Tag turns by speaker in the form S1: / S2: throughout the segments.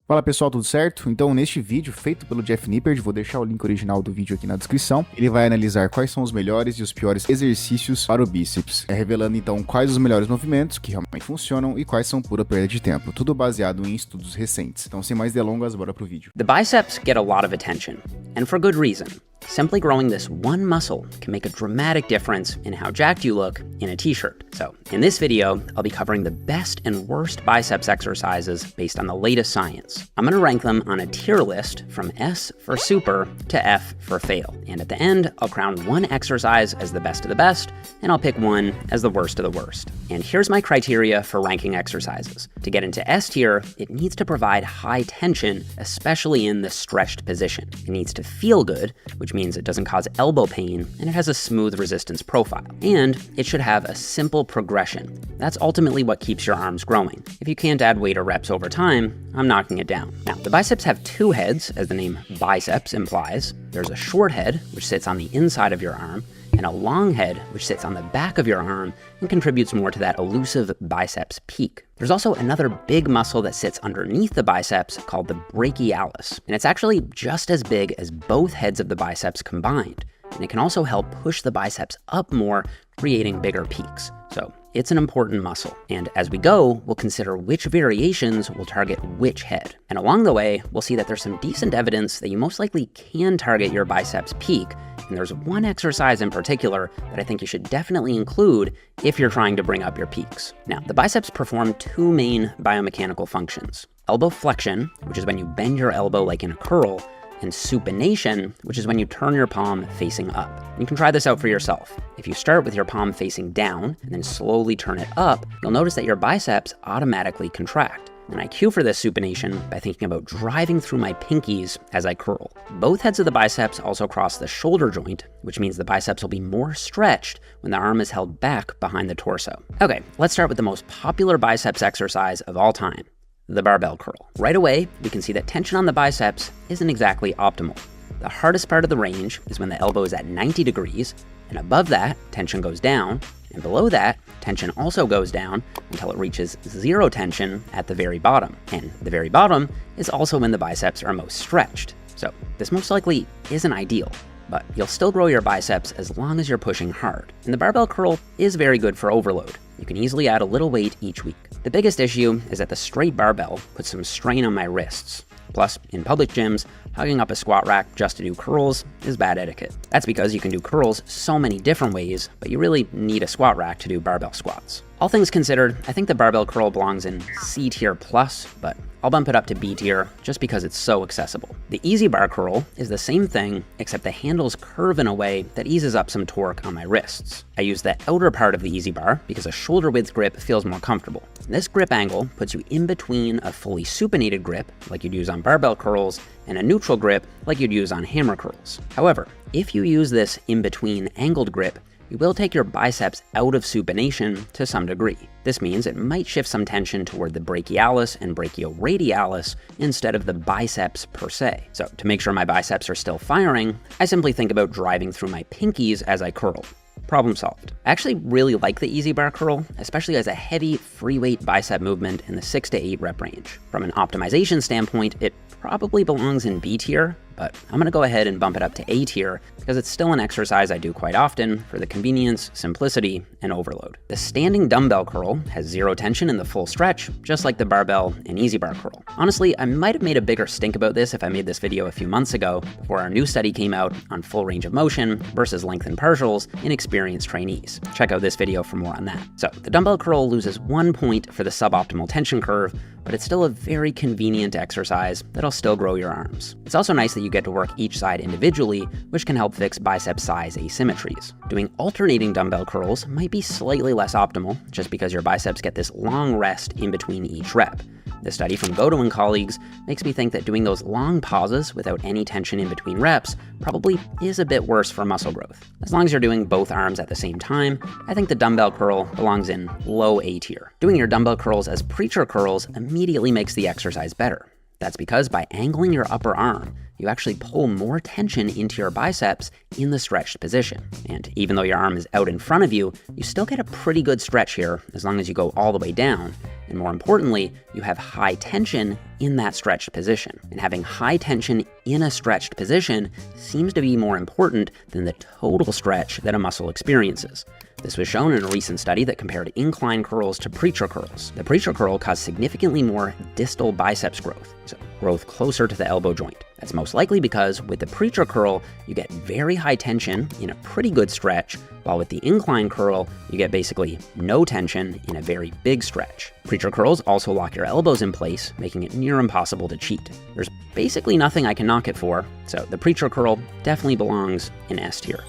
S1: Fala pessoal, tudo certo? Então neste vídeo feito pelo Jeff Nippard, vou deixar o link original do vídeo aqui na descrição. Ele vai analisar quais são os melhores e os piores exercícios para o bíceps, revelando então quais os melhores movimentos que realmente funcionam e quais são pura perda de tempo, tudo baseado em estudos recentes. Então sem mais delongas, bora pro vídeo.
S2: The biceps get a lot of attention, and for good reason. Simply growing this one muscle can make a dramatic difference in how jacked you look in a t-shirt. So, in this video, I'll be covering the best and worst biceps exercises based on the latest science. I'm going to rank them on a tier list from S for super to F for fail. And at the end, I'll crown one exercise as the best of the best, and I'll pick one as the worst of the worst. And here's my criteria for ranking exercises. To get into S tier, it needs to provide high tension, especially in the stretched position. It needs to feel good, which means it doesn't cause elbow pain, and it has a smooth resistance profile. And it should have a simple progression. That's ultimately what keeps your arms growing. If you can't add weight or reps over time, I'm knocking it down. Now, the biceps have two heads, as the name biceps implies. There's a short head, which sits on the inside of your arm, and a long head, which sits on the back of your arm and contributes more to that elusive biceps peak. There's also another big muscle that sits underneath the biceps called the brachialis, and it's actually just as big as both heads of the biceps combined, and it can also help push the biceps up more, creating bigger peaks. So it's an important muscle, and as we go, we'll consider which variations will target which head. And along the way, we'll see that there's some decent evidence that you most likely can target your biceps peak, and there's one exercise in particular that I think you should definitely include if you're trying to bring up your peaks. Now, the biceps perform two main biomechanical functions: elbow flexion, which is when you bend your elbow like in a curl, and supination, which is when you turn your palm facing up. You can try this out for yourself. If you start with your palm facing down and then slowly turn it up, you'll notice that your biceps automatically contract. And I cue for this supination by thinking about driving through my pinkies as I curl. Both heads of the biceps also cross the shoulder joint, which means the biceps will be more stretched when the arm is held back behind the torso. Okay, let's start with the most popular biceps exercise of all time: the barbell curl. Right away, we can see that tension on the biceps isn't exactly optimal. The hardest part of the range is when the elbow is at 90 degrees, and above that, tension goes down, and below that, tension also goes down until it reaches zero tension at the very bottom. And the very bottom is also when the biceps are most stretched. So this most likely isn't ideal, but you'll still grow your biceps as long as you're pushing hard. And the barbell curl is very good for overload. You can easily add a little weight each week. The biggest issue is that the straight barbell puts some strain on my wrists. Plus, in public gyms, hugging up a squat rack just to do curls is bad etiquette. That's because you can do curls so many different ways, but you really need a squat rack to do barbell squats. All things considered, I think the barbell curl belongs in C tier plus, but I'll bump it up to B tier just because it's so accessible. The easy bar curl is the same thing, except the handles curve in a way that eases up some torque on my wrists. I use the outer part of the easy bar because a shoulder width grip feels more comfortable. This grip angle puts you in between a fully supinated grip, like you'd use on barbell curls, and a neutral grip, like you'd use on hammer curls. However, if you use this in-between angled grip, you will take your biceps out of supination to some degree. This means it might shift some tension toward the brachialis and brachioradialis instead of the biceps per se. So to make sure my biceps are still firing, I simply think about driving through my pinkies as I curl. Problem solved. I actually really like the easy bar curl, especially as a heavy free weight bicep movement in the 6 to 8 rep range. From an optimization standpoint, it probably belongs in B tier, but I'm gonna go ahead and bump it up to A tier because it's still an exercise I do quite often for the convenience, simplicity, and overload. The standing dumbbell curl has zero tension in the full stretch, just like the barbell and easy bar curl. Honestly, I might have made a bigger stink about this if I made this video a few months ago, before our new study came out on full range of motion versus lengthened partials in experienced trainees. Check out this video for more on that. So the dumbbell curl loses 1 point for the suboptimal tension curve, but it's still a very convenient exercise that'll still grow your arms. It's also nice that you get to work each side individually, which can help fix bicep size asymmetries. Doing alternating dumbbell curls might be slightly less optimal, just because your biceps get this long rest in between each rep. This study from Goto and colleagues makes me think that doing those long pauses without any tension in between reps probably is a bit worse for muscle growth. As long as you're doing both arms at the same time, I think the dumbbell curl belongs in low A tier. Doing your dumbbell curls as preacher curls immediately makes the exercise better. That's because by angling your upper arm, you actually pull more tension into your biceps in the stretched position. And even though your arm is out in front of you, you still get a pretty good stretch here as long as you go all the way down. And more importantly, you have high tension in that stretched position. And having high tension in a stretched position seems to be more important than the total stretch that a muscle experiences. This was shown in a recent study that compared incline curls to preacher curls. The preacher curl caused significantly more distal biceps growth, so growth closer to the elbow joint. That's most likely because with the preacher curl, you get very high tension in a pretty good stretch, while with the incline curl, you get basically no tension in a very big stretch. Preacher curls also lock your elbows in place, making it near impossible to cheat. There's basically nothing I can knock it for, so the preacher curl definitely belongs in S tier.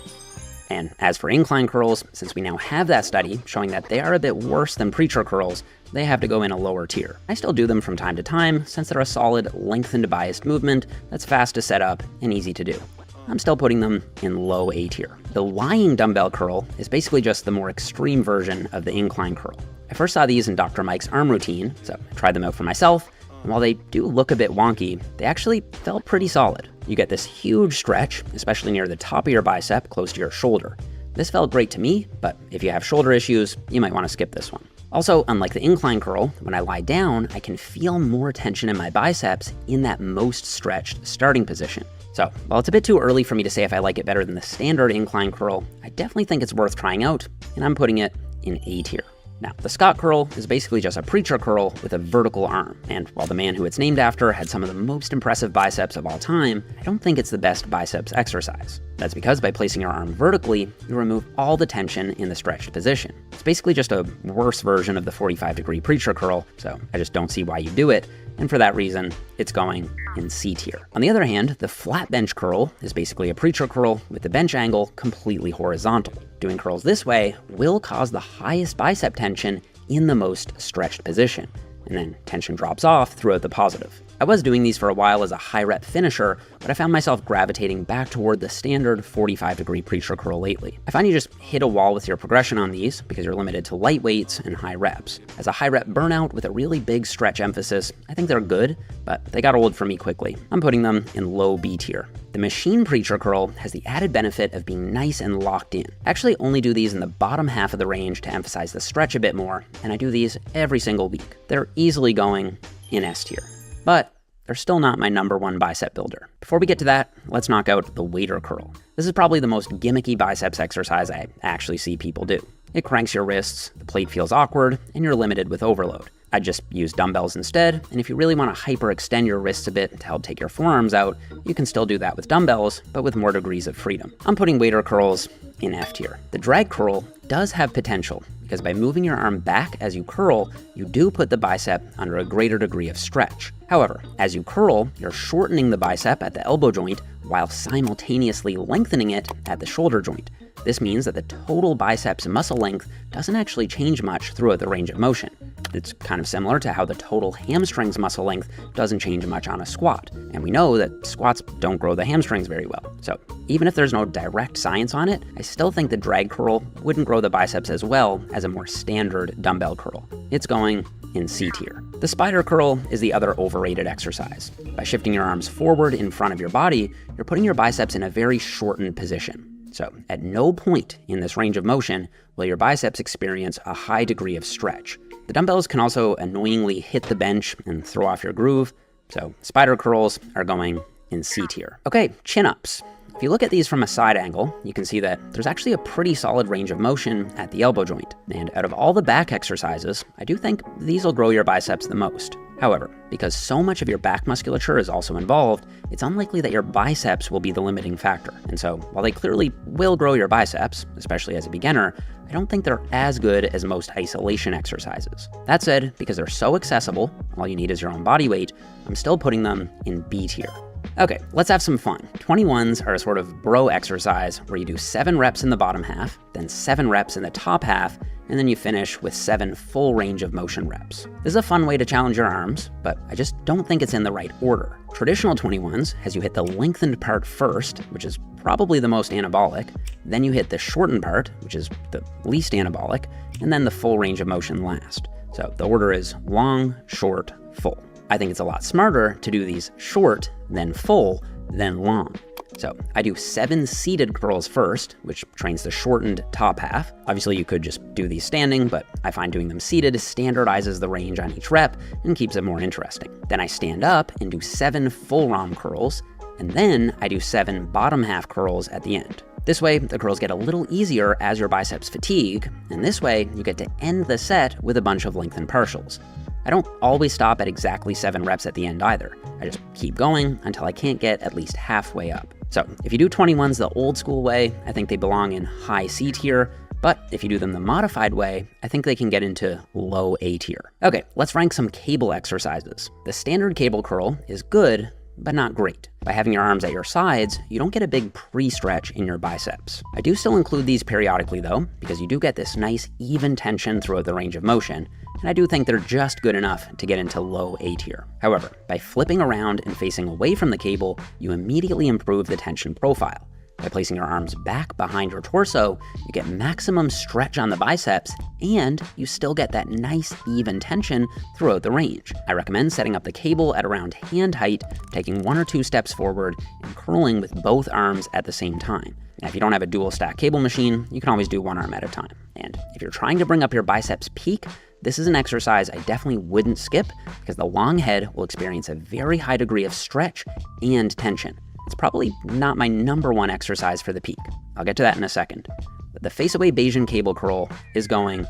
S2: And as for incline curls, since we now have that study showing that they are a bit worse than preacher curls, they have to go in a lower tier. I still do them from time to time, since they're a solid, lengthened biased movement that's fast to set up and easy to do. I'm still putting them in low A tier. The lying dumbbell curl is basically just the more extreme version of the incline curl. I first saw these in Dr. Mike's arm routine, so I tried them out for myself, and while they do look a bit wonky, they actually felt pretty solid. You get this huge stretch, especially near the top of your bicep, close to your shoulder. This felt great to me, but if you have shoulder issues, you might want to skip this one. Also, unlike the incline curl, when I lie down, I can feel more tension in my biceps in that most stretched starting position. So, while it's a bit too early for me to say if I like it better than the standard incline curl, I definitely think it's worth trying out, and I'm putting it in A tier. Now, the Scott curl is basically just a preacher curl with a vertical arm, and while the man who it's named after had some of the most impressive biceps of all time, I don't think it's the best biceps exercise. That's because by placing your arm vertically, you remove all the tension in the stretched position. It's basically just a worse version of the 45-degree preacher curl, so I just don't see why you do it, and for that reason, it's going in C tier. On the other hand, the flat bench curl is basically a preacher curl with the bench angle completely horizontal. Doing curls this way will cause the highest bicep tension in the most stretched position, and then tension drops off throughout the positive. I was doing these for a while as a high rep finisher, but I found myself gravitating back toward the standard 45-degree preacher curl lately. I find you just hit a wall with your progression on these because you're limited to light weights and high reps. As a high rep burnout with a really big stretch emphasis, I think they're good, but they got old for me quickly. I'm putting them in low B tier. The machine preacher curl has the added benefit of being nice and locked in. I actually only do these in the bottom half of the range to emphasize the stretch a bit more, and I do these every single week. They're easily going in S tier. But they're still not my #1 bicep builder. Before we get to that, let's knock out the waiter curl. This is probably the most gimmicky biceps exercise I actually see people do. It cranks your wrists, the plate feels awkward, and you're limited with overload. I'd just use dumbbells instead, and if you really want to hyperextend your wrists a bit to help take your forearms out, you can still do that with dumbbells, but with more degrees of freedom. I'm putting waiter curls in F tier. The drag curl does have potential, because by moving your arm back as you curl, you do put the bicep under a greater degree of stretch. However, as you curl, you're shortening the bicep at the elbow joint while simultaneously lengthening it at the shoulder joint. This means that the total biceps muscle length doesn't actually change much throughout the range of motion. It's kind of similar to how the total hamstrings muscle length doesn't change much on a squat, and we know that squats don't grow the hamstrings very well. So even if there's no direct science on it, I still think the drag curl wouldn't grow the biceps as well as a more standard dumbbell curl. It's going in C tier. The spider curl is the other overrated exercise. By shifting your arms forward in front of your body, you're putting your biceps in a very shortened position. So at no point in this range of motion will your biceps experience a high degree of stretch. The dumbbells can also annoyingly hit the bench and throw off your groove, so spider curls are going in C tier. Okay, chin-ups. If you look at these from a side angle, you can see that there's actually a pretty solid range of motion at the elbow joint. And out of all the back exercises, I do think these will grow your biceps the most. However, because so much of your back musculature is also involved, it's unlikely that your biceps will be the limiting factor. And so, while they clearly will grow your biceps, especially as a beginner, I don't think they're as good as most isolation exercises. That said, because they're so accessible, all you need is your own body weight, I'm still putting them in B tier. Okay, let's have some fun. 21s are a sort of bro exercise where you do 7 reps in the bottom half, then 7 reps in the top half, and then you finish with 7 full range of motion reps. This is a fun way to challenge your arms, but I just don't think it's in the right order. Traditional 21s has you hit the lengthened part first, which is probably the most anabolic, then you hit the shortened part, which is the least anabolic, and then the full range of motion last. So the order is long, short, full. I think it's a lot smarter to do these short, then full, then long. So I do 7 seated curls first, which trains the shortened top half. Obviously you could just do these standing, but I find doing them seated standardizes the range on each rep and keeps it more interesting. Then I stand up and do 7 full ROM curls, and then I do 7 bottom half curls at the end. This way, the curls get a little easier as your biceps fatigue, and this way you get to end the set with a bunch of lengthened partials. I don't always stop at exactly 7 reps at the end either. I just keep going until I can't get at least halfway up. So if you do 21s the old school way, I think they belong in high C tier, but if you do them the modified way, I think they can get into low A tier. Okay, let's rank some cable exercises. The standard cable curl is good, but not great. By having your arms at your sides, you don't get a big pre-stretch in your biceps. I do still include these periodically though, because you do get this nice even tension throughout the range of motion, and I do think they're just good enough to get into low A tier. However, by flipping around and facing away from the cable, you immediately improve the tension profile. By placing your arms back behind your torso, you get maximum stretch on the biceps, and you still get that nice even tension throughout the range. I recommend setting up the cable at around hand height, taking 1 or 2 steps forward, and curling with both arms at the same time. Now, if you don't have a dual stack cable machine, you can always do 1 arm at a time. And if you're trying to bring up your biceps peak, this is an exercise I definitely wouldn't skip because the long head will experience a very high degree of stretch and tension. It's probably not my #1 exercise for the peak. I'll get to that in a second. But the face-away Bayesian cable curl is going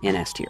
S2: in S tier.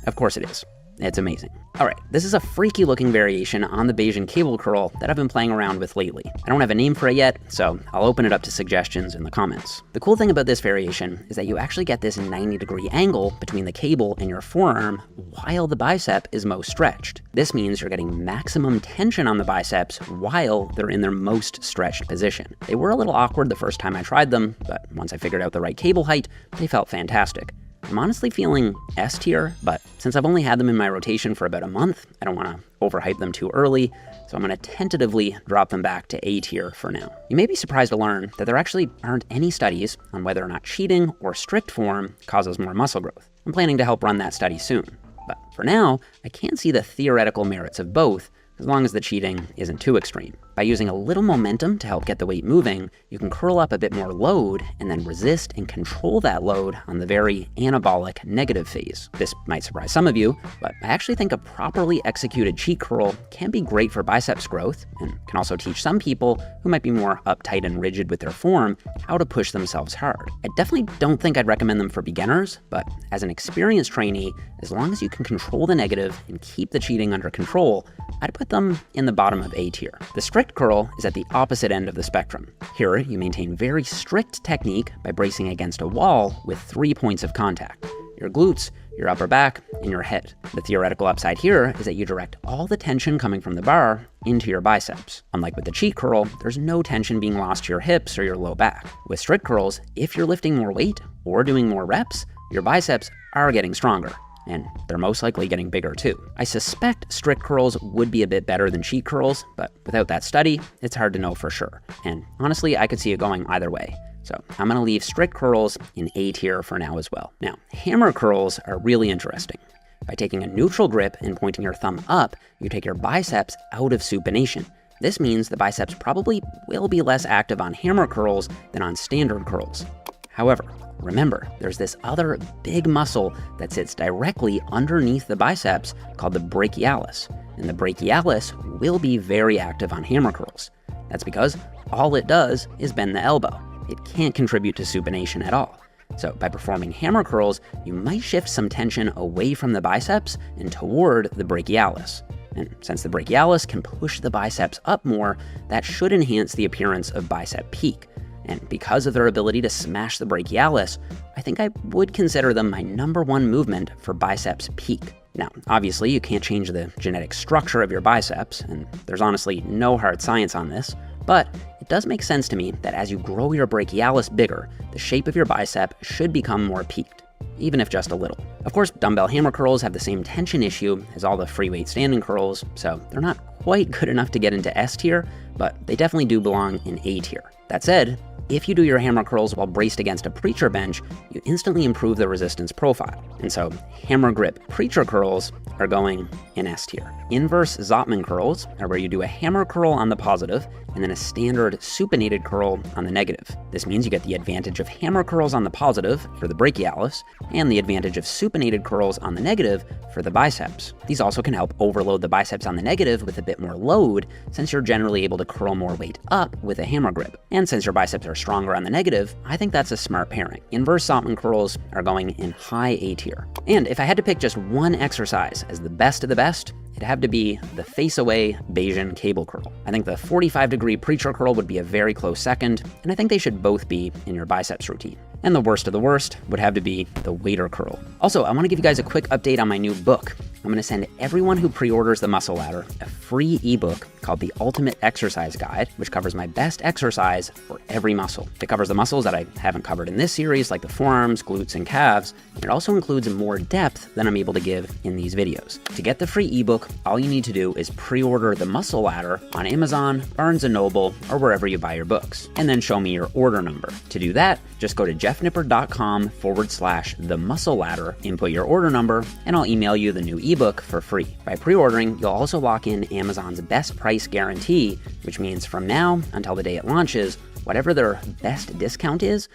S2: Of course it is. It's amazing. All right, this is a freaky looking variation on the Bayesian cable curl that I've been playing around with lately. I don't have a name for it yet, so I'll open it up to suggestions in the comments. The cool thing about this variation is that you actually get this 90-degree angle between the cable and your forearm while the bicep is most stretched. This means you're getting maximum tension on the biceps while they're in their most stretched position. They were a little awkward the first time I tried them, but once I figured out the right cable height, they felt fantastic. I'm honestly feeling S tier, but since I've only had them in my rotation for about a month, I don't want to overhype them too early, so I'm going to tentatively drop them back to A tier for now. You may be surprised to learn that there actually aren't any studies on whether or not cheating or strict form causes more muscle growth. I'm planning to help run that study soon, but for now, I can see the theoretical merits of both, as long as the cheating isn't too extreme. By using a little momentum to help get the weight moving, you can curl up a bit more load and then resist and control that load on the very anabolic negative phase. This might surprise some of you, but I actually think a properly executed cheat curl can be great for biceps growth and can also teach some people who might be more uptight and rigid with their form how to push themselves hard. I definitely don't think I'd recommend them for beginners, but as an experienced trainee, as long as you can control the negative and keep the cheating under control, I'd put them in the bottom of A tier. The strict curl is at the opposite end of the spectrum. Here, you maintain very strict technique by bracing against a wall with 3 points of contact: your glutes, your upper back, and your head. The theoretical upside here is that you direct all the tension coming from the bar into your biceps. Unlike with the cheat curl, there's no tension being lost to your hips or your low back. With strict curls, if you're lifting more weight or doing more reps, your biceps are getting stronger, and they're most likely getting bigger too. I suspect strict curls would be a bit better than cheat curls, but without that study, it's hard to know for sure. And honestly, I could see it going either way. So I'm gonna leave strict curls in A tier for now as well. Now, hammer curls are really interesting. By taking a neutral grip and pointing your thumb up, you take your biceps out of supination. This means the biceps probably will be less active on hammer curls than on standard curls. However, remember, there's this other big muscle that sits directly underneath the biceps called the brachialis, and the brachialis will be very active on hammer curls. That's because all it does is bend the elbow. It can't contribute to supination at all. So by performing hammer curls, you might shift some tension away from the biceps and toward the brachialis. And since the brachialis can push the biceps up more, that should enhance the appearance of bicep peak. And because of their ability to smash the brachialis, I think I would consider them my #1 movement for biceps peak. Now, obviously you can't change the genetic structure of your biceps, and there's honestly no hard science on this, but it does make sense to me that as you grow your brachialis bigger, the shape of your bicep should become more peaked, even if just a little. Of course, dumbbell hammer curls have the same tension issue as all the free weight standing curls, so they're not quite good enough to get into S tier, but they definitely do belong in A tier. That said, if you do your hammer curls while braced against a preacher bench, you instantly improve the resistance profile. And so hammer grip preacher curls are going in S tier. Inverse Zotman curls are where you do a hammer curl on the positive and then a standard supinated curl on the negative. This means you get the advantage of hammer curls on the positive for the brachialis and the advantage of supinated curls on the negative for the biceps. These also can help overload the biceps on the negative with a bit more load, since you're generally able to curl more weight up with a hammer grip. And since your biceps are stronger on the negative, I think that's a smart pairing. Inverse Zotman curls are going in high A tier. And if I had to pick just one exercise as the best of the best, it'd have to be the face-away Bayesian cable curl. I think the 45-degree preacher curl would be a very close second, and I think they should both be in your biceps routine. And the worst of the worst would have to be the waiter curl. Also, I want to give you guys a quick update on my new book. I'm going to send everyone who pre-orders the Muscle Ladder a free ebook called The Ultimate Exercise Guide, which covers my best exercise for every muscle. It covers the muscles that I haven't covered in this series, like the forearms, glutes, and calves. And it also includes more depth than I'm able to give in these videos. To get the free ebook, all you need to do is pre-order the Muscle Ladder on Amazon, Barnes & Noble, or wherever you buy your books, and then show me your order number. To do that, just go to jeffnipper.com/the muscle ladder, input your order number, and I'll email you the new ebook for free. By pre-ordering, you'll also lock in Amazon's best price guarantee, which means from now until the day it launches, whatever their best discount is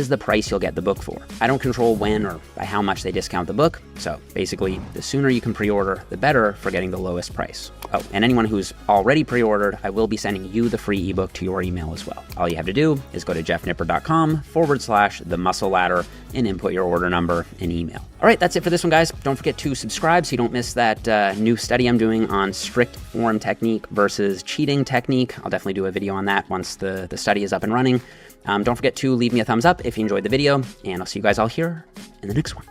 S2: the price you'll get the book for. I don't control when or by how much they discount the book, so basically, the sooner you can pre-order, the better for getting the lowest price. Oh, and anyone who's already pre-ordered, I will be sending you the free ebook to your email as well. All you have to do is go to jeffnipper.com/the muscle ladder and input your order number and email. All right, that's it for this one, guys. Don't forget to subscribe so you don't miss that new study I'm doing on strict form technique versus cheating technique. I'll definitely do a video on that once the study is up and running. Don't forget to leave me a thumbs up if you enjoyed the video, and I'll see you guys all here in the next one.